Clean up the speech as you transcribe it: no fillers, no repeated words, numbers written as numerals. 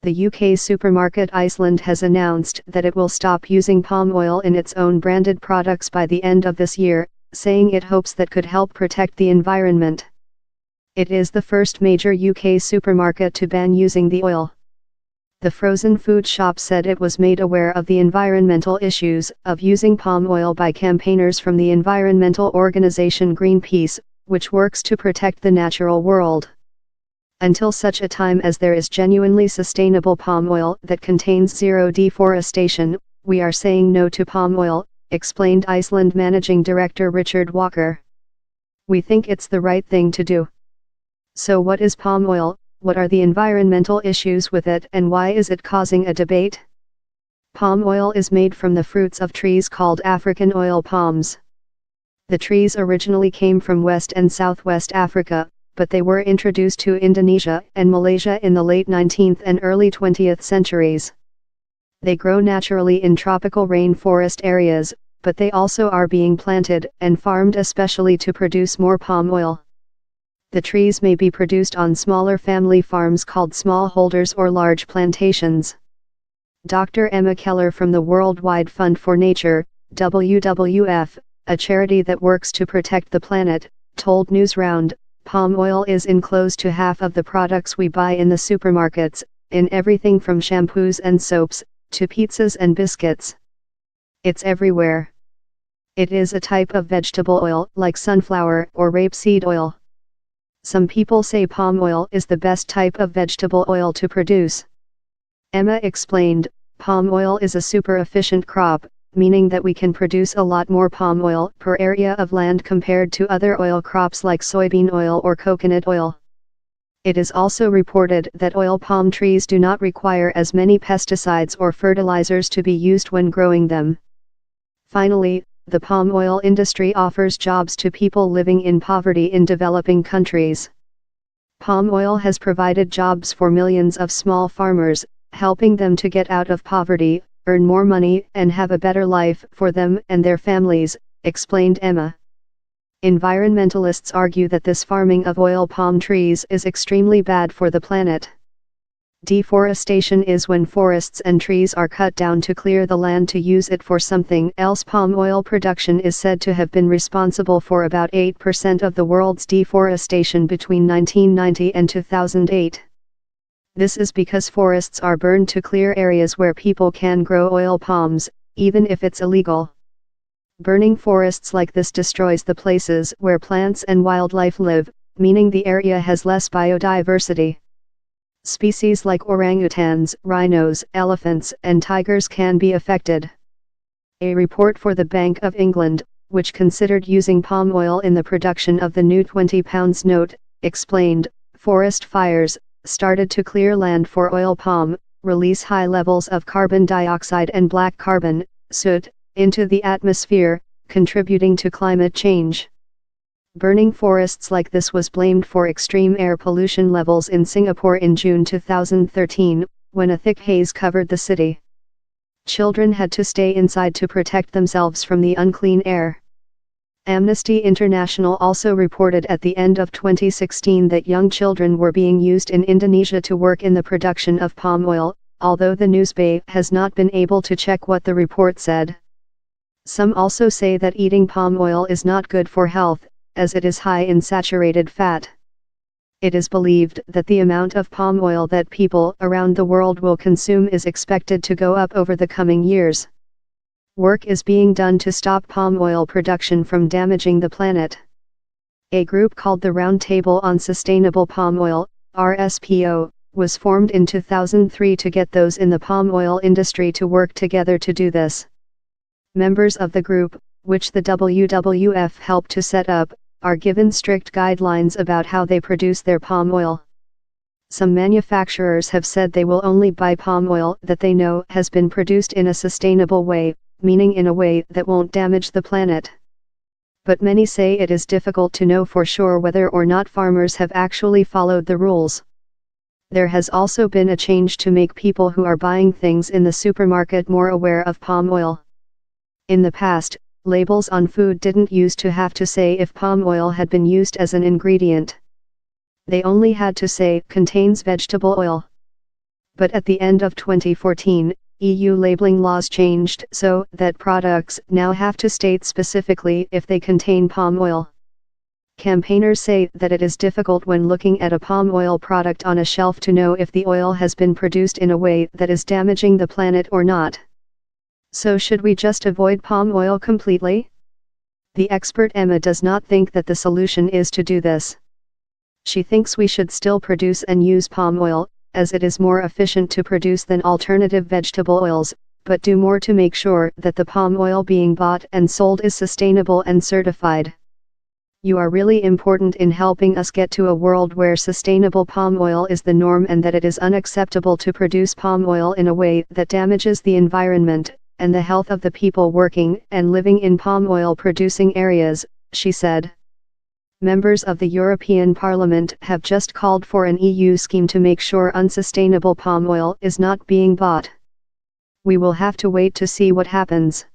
The UK supermarket Iceland has announced that it will stop using palm oil in its own branded products by the end of this year, saying it hopes that could help protect the environment. It is the first major UK supermarket to ban using the oil. The frozen food shop said it was made aware of the environmental issues of using palm oil by campaigners from the environmental organization Greenpeace, which works to protect the natural world. Until such a time as there is genuinely sustainable palm oil that contains zero deforestation, we are saying no to palm oil, explained Iceland Managing Director Richard Walker. We think it's the right thing to do. So what is palm oil, what are the environmental issues with it, and why is it causing a debate? Palm oil is made from the fruits of trees called African oil palms. The trees originally came from West and Southwest Africa, but they were introduced to Indonesia and Malaysia in the late 19th and early 20th centuries. They grow naturally in tropical rainforest areas, but they also are being planted and farmed especially to produce more palm oil. The trees may be produced on smaller family farms called smallholders or large plantations. Dr. Emma Keller from the Worldwide Fund for Nature, WWF, a charity that works to protect the planet, told Newsround, palm oil is in close to half of the products we buy in the supermarkets, in everything from shampoos and soaps, to pizzas and biscuits. It's everywhere. It is a type of vegetable oil like sunflower or rapeseed oil. Some people say palm oil is the best type of vegetable oil to produce. Emma explained, palm oil is a super efficient crop, meaning that we can produce a lot more palm oil per area of land compared to other oil crops like soybean oil or coconut oil. It is also reported that oil palm trees do not require as many pesticides or fertilizers to be used when growing them. Finally, the palm oil industry offers jobs to people living in poverty in developing countries. Palm oil has provided jobs for millions of small farmers, helping them to get out of poverty, earn more money, and have a better life for them and their families, explained Emma. Environmentalists argue that this farming of oil palm trees is extremely bad for the planet. Deforestation is when forests and trees are cut down to clear the land to use it for something else. Palm oil production is said to have been responsible for about 8% of the world's deforestation between 1990 and 2008. This is because forests are burned to clear areas where people can grow oil palms, even if it's illegal. Burning forests like this destroys the places where plants and wildlife live, meaning the area has less biodiversity. Species like orangutans, rhinos, elephants, and tigers can be affected. A report for the Bank of England, which considered using palm oil in the production of the new £20 note, explained, forest fires, started to clear land for oil palm, release high levels of carbon dioxide and black carbon, soot, into the atmosphere, contributing to climate change. Burning forests like this was blamed for extreme air pollution levels in Singapore in June 2013, when a thick haze covered the city. Children had to stay inside to protect themselves from the unclean air. Amnesty International also reported at the end of 2016 that young children were being used in Indonesia to work in the production of palm oil, although the newspaper has not been able to check what the report said. Some also say that eating palm oil is not good for health, as it is high in saturated fat. It is believed that the amount of palm oil that people around the world will consume is expected to go up over the coming years. Work is being done to stop palm oil production from damaging the planet. A group called the Roundtable on Sustainable Palm Oil, RSPO, was formed in 2003 to get those in the palm oil industry to work together to do this. Members of the group, which the WWF helped to set up, are given strict guidelines about how they produce their palm oil. Some manufacturers have said they will only buy palm oil that they know has been produced in a sustainable way, meaning in a way that won't damage the planet. But many say it is difficult to know for sure whether or not farmers have actually followed the rules. There has also been a change to make people who are buying things in the supermarket more aware of palm oil. In the past, labels on food didn't used to have to say if palm oil had been used as an ingredient. They only had to say, contains vegetable oil. but at the end of 2014, EU labeling laws changed so that products now have to state specifically if they contain palm oil. Campaigners say that it is difficult when looking at a palm oil product on a shelf to know if the oil has been produced in a way that is damaging the planet or not. So should we just avoid palm oil completely? The expert Emma does not think that the solution is to do this. She thinks we should still produce and use palm oil, as it is more efficient to produce than alternative vegetable oils, but do more to make sure that the palm oil being bought and sold is sustainable and certified. You are really important in helping us get to a world where sustainable palm oil is the norm and that it is unacceptable to produce palm oil in a way that damages the environment and the health of the people working and living in palm oil producing areas, she said. Members of the European Parliament have just called for an EU scheme to make sure unsustainable palm oil is not being bought. We will have to wait to see what happens.